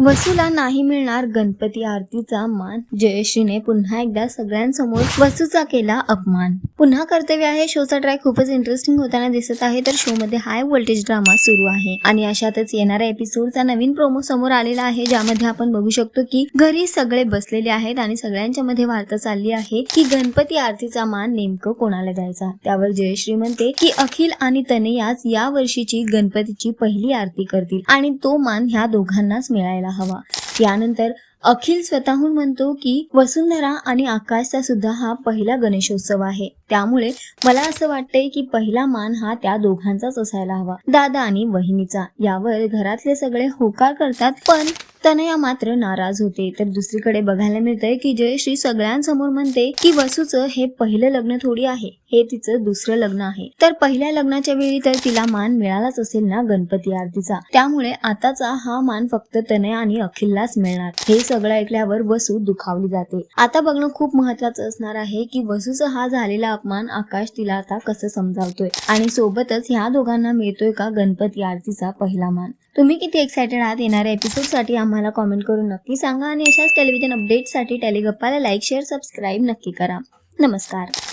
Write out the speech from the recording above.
वसूला नाही मिळणार गणपती आरतीचा मान, जयश्रीने पुन्हा एकदा सगळ्यांसमोर वसूचा केला अपमान. पुन्हा कर्तव्य आहे शोचा ट्रॅक खूपच इंटरेस्टिंग होताना दिसत आहे. तर शो मध्ये हाय व्होल्टेज ड्रामा सुरू आहे आणि अशातच येणाऱ्या एपिसोडचा नवीन प्रोमो समोर आलेला आहे, ज्यामध्ये आपण बघू शकतो की घरी सगळे बसलेले आहेत आणि सगळ्यांच्या मध्ये वार्ता चालली आहे की गणपती आरतीचा मान नेमकं कोणाला द्यायचा. त्यावर जयश्री म्हणते की अखिल आणि तनयाच या वर्षीची गणपतीची पहिली आरती करतील आणि तो मान ह्या दोघांनाच मिळायला हवा. यानंतर अखिल स्वतःहून म्हणतो की वसुंधरा आणि आकाशचा सुद्धा हा पहिला गणेशोत्सव आहे, त्यामुळे मला असं वाटतंय की पहिला मान हा त्या दोघांचाच असायला हवा, दादा आणि वहिनीचा. यावर घरातले सगळे होकार करतात, पण तनया मात्र नाराज होते. तर दुसरीकडे बघायला मिळतंय की जयश्री सगळ्यांसमोर म्हणते की वसूचं हे पहिलं लग्न थोडी आहे, हे तिचं दुसरं लग्न आहे. तर पहिल्या लग्नाच्या वेळी तर तिला मान मिळालाच असेल ना गणपती आरतीचा, त्यामुळे आताचा हा मान फक्त तनया आणि अखिललाच मिळणार. हे सगळं ऐकल्यावर वसू दुखावली जाते. आता बघणं खूप महत्वाचं असणार आहे की वसूचा हा झालेला अपमान आकाश तिला आता कसं समजावतोय आणि सोबतच ह्या दोघांना मिळतोय का गणपती आरतीचा पहिला मान. तुम्ही किती एक्सायटेड आहात येणाऱ्या एपिसोडसाठी आम्हाला कॉमेंट करून नक्की सांगा आणि अशाच टेलिव्हिजन अपडेट्ससाठी टेलिगप्पाला लाईक, शेअर, सबस्क्राईब नक्की करा. नमस्कार.